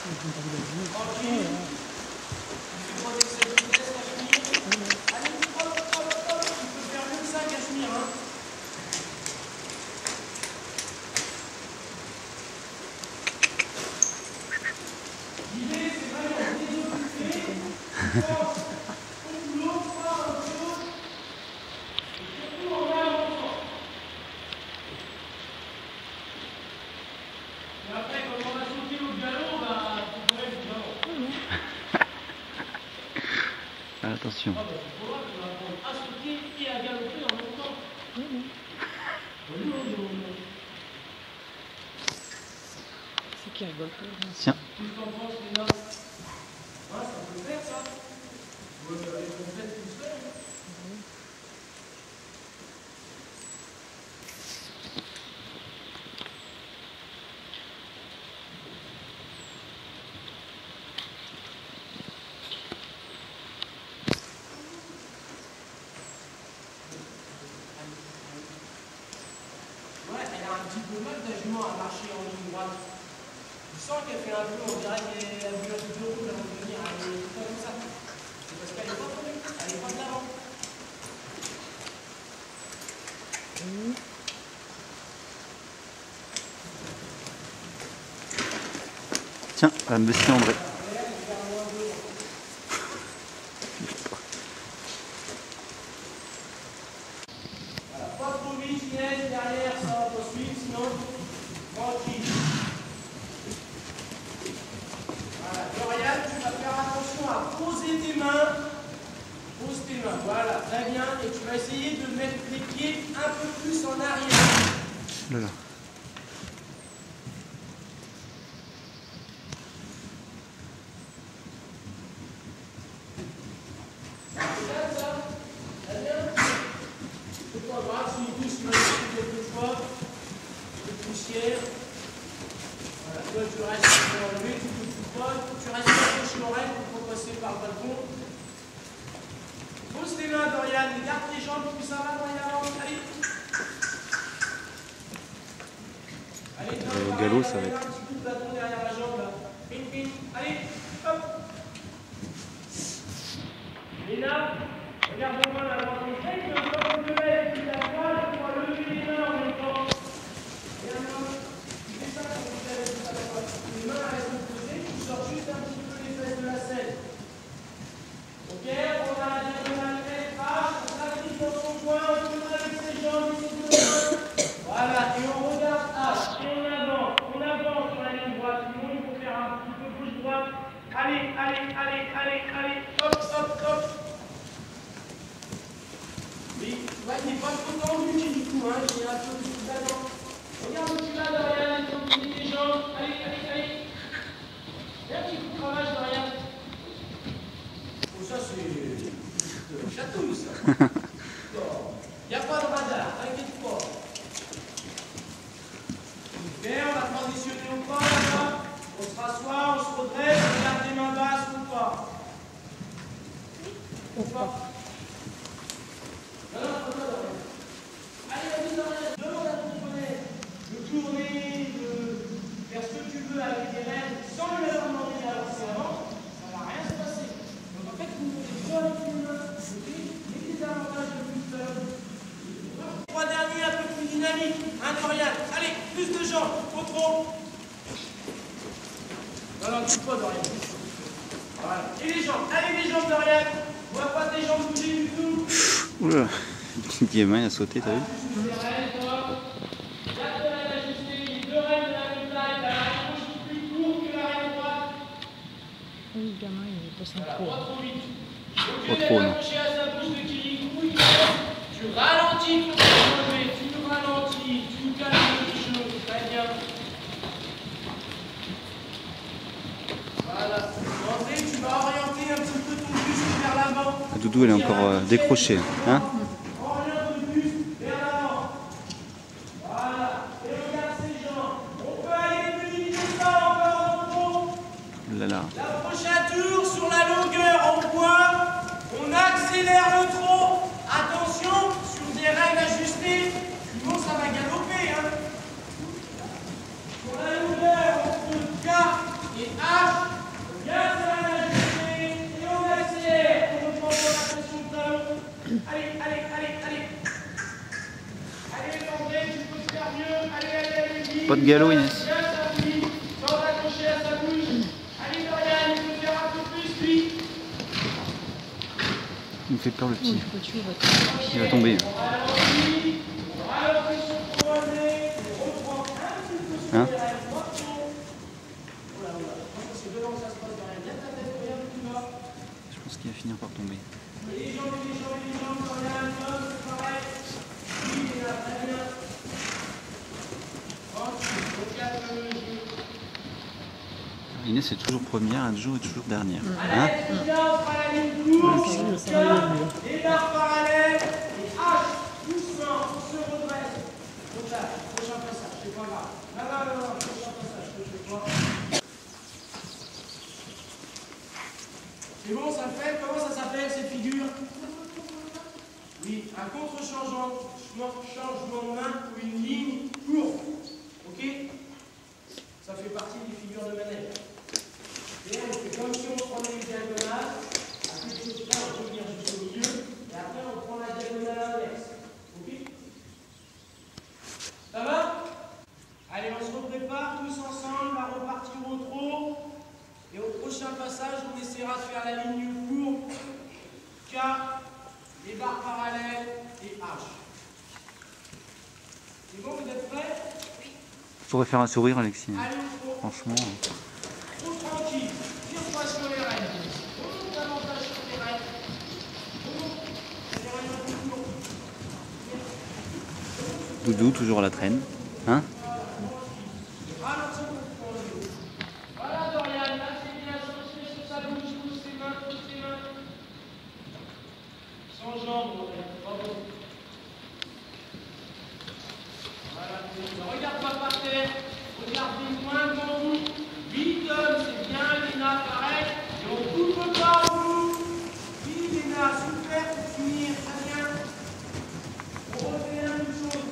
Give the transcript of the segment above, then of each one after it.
Tranquille. Tu prends l'excès de vitesse, Cachemire. Allez, hop, hop, hop. Tu peux faire mieux que ça, Cachemire. Hein. L'idée, c'est vraiment désoccuper. Force. Au boulot, pas un peu. Et surtout en avançant. Et après, quand on va sauter au galop, bah, tu pourrais du galop. Attention. Ah, bah, tu pourras, tu vas apprendre à sauter et à galoper en même temps. C'est qui rigole pas. Tiens. Tu t'en penses, Léna? Ouais, ça peut faire, ça. Ouais, elle est complète tout seul. Ouais, elle a un petit peu mal d'agement à marcher en ligne droite. Je sens qu'elle fait un peu, on dirait qu'elle a vu un peu rouge avant de venir, elle est pas comme ça. C'est parce qu'elle est pas tombée, elle est pas de l'avant. Tiens, monsieur André. Voilà, pas trop vite, Inès, derrière, ça va pas suivre, sinon, tranquille. Voilà, Dorian, tu vas faire attention à poser tes mains. Pose tes mains, voilà, très bien. Et tu vas essayer de mettre les pieds un peu plus en arrière. Là, là. C'est pas grave, s'il pousse, il va laisser quelques fois. De poussière. Voilà, toi tu restes enlevé, tu ne fous pas. Tu restes accroché l'oreille pour pas passer par le balcon. Pose tes mains, Dorian, garde tes jambes, puis ça va, Dorian. Allez. Allez, Au galop, ça va être. Un petit coup de bâton derrière la jambe, là. Ping, ping. Allez, hop. Léna, regarde-moi là, dans ton tête, quand tu te lèves, tu t'assois, tu dois lever les mains en même temps. Regarde-moi, tu fais ça quand tu te lèves, tu t'assois. Les mains restent posées, tu sors juste un petit peu les fesses de la selle. Ok, on a la diagonale tête, hache, on s'applique dans son coin, on tourne avec ses jambes, ses deux mains. Voilà, et on regarde hache, et on avance sur la ligne droite, sinon il faut faire un petit peu gauche-droite. Allez, allez, allez, allez, allez, hop, hop, hop. Oui, ouais, il n'est pas trop tendu du coup, hein, j'ai un peu plus d'avant. Regarde où tu vas, Dorian, il faut bouger tes jambes. Allez, allez, allez. Et un petit coup de cravache, Dorian. Oh, ça c'est chatouille, ça. Il n'y a pas de radar, t'inquiète pas. Ok, on va transitionner au pas, là. On se rassoit, on se redresse, on garde les mains basses ou pas. Ou pas. Non, allez, vas-y, demande à ton poney de tourner, de faire ce que tu veux avec les rênes sans lui leur demander d'avancer avant, ça ne va rien se passer. Donc en fait, vous montez soit avec une main, et des avantages de plus peur. Trois derniers un peu plus dynamiques, hein, Dorian. Allez, plus de jambes, trop. Non, touche pas, Dorian. Voilà. Et les jambes, allez les jambes, Dorian. On ne voit pas tes jambes bouger du tout. Oula, Guillemin il a sauté, t'as vu? Oui, le gamin, il est pas sans trop. Pas trop, non. Tu ralentis pour te relever, tu ralentis, tu calmes les choses, très bien. Voilà. André, tu vas orienter un petit peu ton buste vers l'avant. Doudou, elle est encore décrochée, hein? Oriente le buste vers l'avant. Voilà. Et regarde ses jambes. On peut aller plus vite que ça encore en trop. Là, là. La prochaine tour sur la longueur en bois, on accélère le trot. Attention, sur des règles ajustées, sinon ça va galoper. Hein. Sur la longueur entre K et H, Pas de galop, Inès. Bien s'appuie, sans accrocher à sa bouche. Allez, Dorian, il peut faire un peu plus, lui. Il me fait peur le petit. Il faut tuer votre. Il va tomber. On ralentit son croisé, on reprend un petit peu sur Hein? les rêves, pas trop. Oh là, c'est devant que ça se passe derrière. Bien ta tête, regarde où tu vas. Je pense qu'il va finir par tomber. Et les jambes, Dorian, hop, c'est pareil. Oui, il est là, très bien. Tranquille, regarde le jeu. Inès est toujours première, Adjo est toujours dernière. Hein? Allez, c'est bien, on fera la ligne courte. ça va aller mieux. Les barres parallèles. Et H, doucement, on se redresse. Donc là, prochain passage, c'est pas grave. Là, prochain passage, je fais quoi? C'est bon, ça fait? Comment ça s'appelle cette figure? Oui, un contre-changement de main ou une ligne courte. Ok? Ça fait partie des figures de manège. Et on fait comme si on prenait une diagonale, à quelque chose près, on peut venir jusqu'au milieu, et après on prend la diagonale inverse. Ok? Ça va? Allez, on se reprépare tous ensemble à repartir au trot. Et au prochain passage, on essaiera de faire la ligne courbe, K, les barres parallèles et H. C'est bon, vous êtes prêts? Il faudrait faire un sourire, Alexis. Allez au trot. Franchement. Trop tranquille, tire pas sur les rênes. Remonte davantage sur les rênes. Remonte. Les rênes un peu courtes. Doudou, toujours à la traîne. Hein? Ralentis pour le dos. Voilà Dorian, là c'est bien, centré sur sa bouche, pousse ses mains, pousse ses mains. Sans jambes, Dorian, bravo. Voilà, ne regarde pas par terre, regardez loin devant vous. 8 hommes, c'est bien, Léna, pareil. Et on coupe pas en vous. Oui, Léna, super pour finir, très bien. On refait la même chose.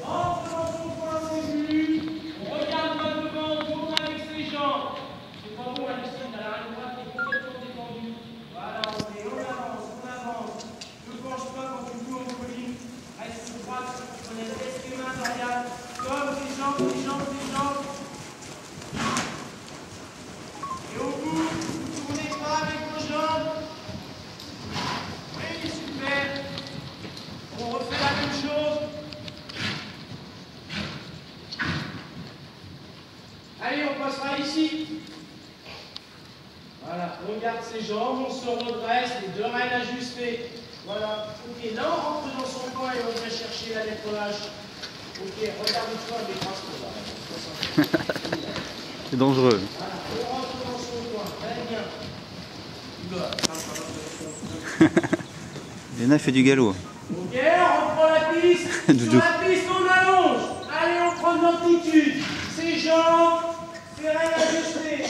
On rentre dans son point aigu. On regarde pas devant, on tourne avec ses jambes. C'est pas bon, Alexis, t'as la reine droite qui est complètement détendue. Voilà, on avance, on avance. Ne penche pas quand tu joues en colline. Reste droite, prenez les mains, Dorian. Comme les jambes, les jambes, les jambes. Et au bout, ne tournez pas avec vos jambes. Oui, super. On refait la même chose. Allez, on passera ici. Voilà, on garde ses jambes, on se redresse, les deux rênes ajustées. Voilà. Ok, là on rentre dans son coin et on vient chercher la lettre H. Ok, regarde-toi les traces. C'est dangereux. Voilà, on rentre dans son coin, très bien. Léna fait du galop. Ok, on reprend la piste. Sur la piste, on allonge. Allez, on prend de l'amplitude. Ses jambes, ses rênes ajustées.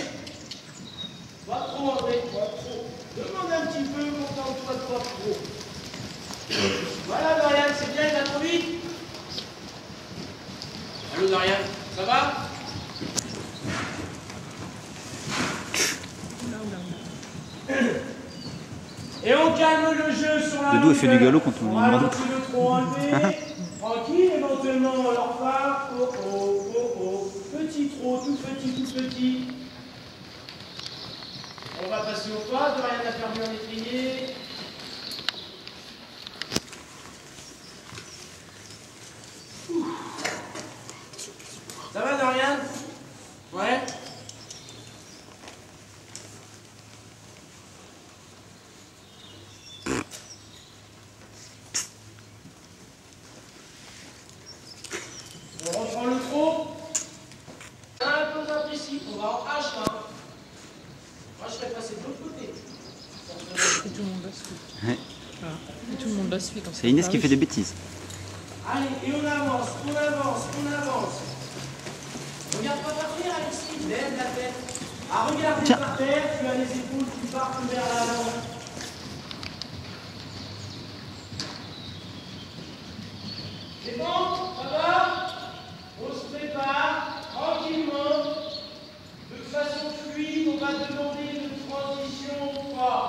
Pas trop, André, pas trop. Demande un petit peu, contente-toi de pas trop. Voilà, Dorian, c'est bien, il va trop vite. Allô, Dorian, ça va? Et on calme le jeu sur la Doudou, il fait du galop quand on lui demande. ralentit le trop enlevé. Tranquille, éventuellement on leur part. Oh oh, oh oh. Petit trot, tout petit, tout petit. On va passer au pas, Dorian a perdu un étrier. Ça va, Dorian? Ouais? On reprend le trot. Un peu imprécis, on va en H là. Moi je serais passé de l'autre côté. Et tout le monde la suit. Ouais. Voilà. Et tout le monde la suit comme ça. C'est Inès Ah qui oui. fait des bêtises. Allez, et on avance, on avance, on avance. Regarde pas par terre, Alexis, lève la tête. À regarder Tiens. par terre, tu as les épaules qui partent vers l'avant. C'est bon? Ça va? On se prépare tranquillement. De façon fluide, on va demander une transition ou pas.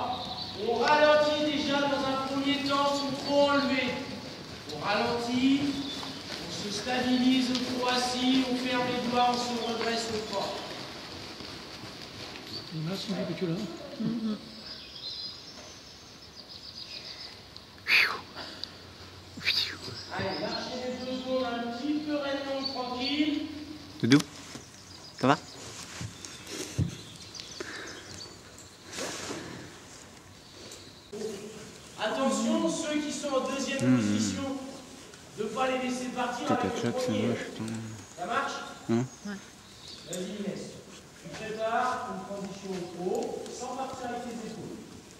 On ralentit déjà dans un premier temps sans trop enlever. On ralentit, on se stabilise trop assis, on ferme les doigts, on se redresse le corps. Il m'a suivi que là. Allez, lâchez les deux secondes un petit peu rayonnant, tranquille. Doudou, ça va? Attention, ceux qui sont en deuxième position, de ne pas les laisser partir avec le premier. Ça marche? Vas-y Inès, tu prépares une transition au haut, sans partir avec tes épaules.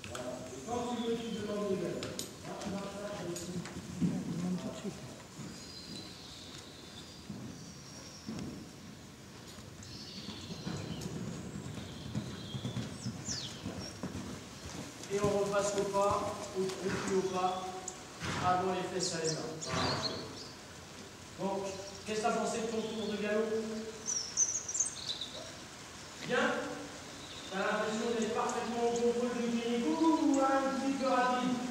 Voilà. Et quand tu veux, tu demandes les galons. Et on repasse au pas, au plus au pas, avant les fesses à les mains. Voilà. Donc, qu'est-ce que tu as pensé de ton tour de galop? Bien? Tu as l'impression d'être parfaitement au contrôle du clinique ou un petit peu rapide?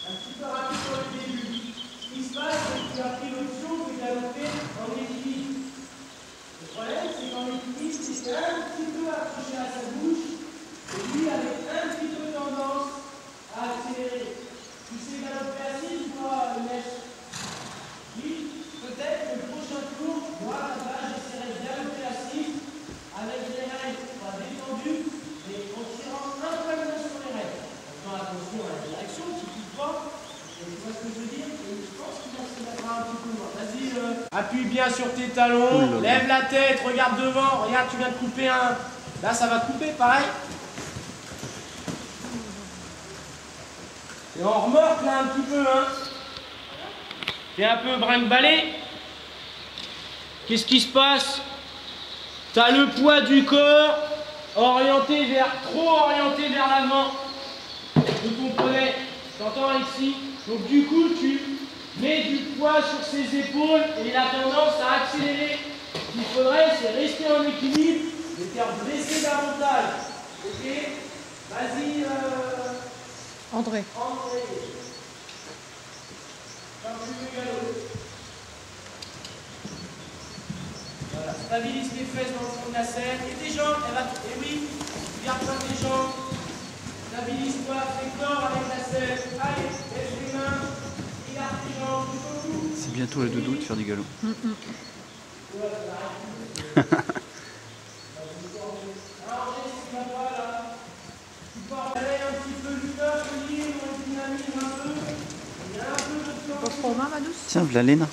Un petit peu rapide sur le début. Ce qui se passe, c'est que tu as pris l'option de galoper en équilibre. Le problème, c'est qu'en équilibre, c'est un petit peu accroché à sa bouche, et lui avec un petit peu tendance à accélérer. Tu sais galoper assis ou pas, Inès? Oui, peut-être que le prochain tour, moi, là, j'essaierai de galoper assis avec les règles pas détendues, mais en tirant un peu moins sur les règles. En faisant attention à la direction, tu ne quittes pas. Et tu vois ce que je veux dire? Et je pense qu'il accélérera un petit peu moins. Vas-y, appuie bien sur tes talons, lève la tête, regarde devant. Regarde, tu viens de couper un. Là, ça va couper, pareil. Et on remorque là un petit peu, hein. Fais un peu brinque-ballet. Qu'est-ce qui se passe? Tu as le poids du corps orienté trop orienté vers l'avant. Vous comprenez? T'entends ici? Donc du coup, tu mets du poids sur ses épaules et il a tendance à accélérer. Ce qu'il faudrait, c'est rester en équilibre et faire blesser davantage. Ok? Vas-y, André. André. Comme tu veux galop. Voilà, stabilise tes fesses dans le fond de la selle. Et tes jambes, et oui, garde pas tes jambes. Stabilise-toi, fais corps avec la selle. Allez, laisse les mains. Et garde tes jambes jusqu'au bout. C'est bientôt le doudou de faire du galop. Pas trop main, ma douce? Tiens, voilà Léna.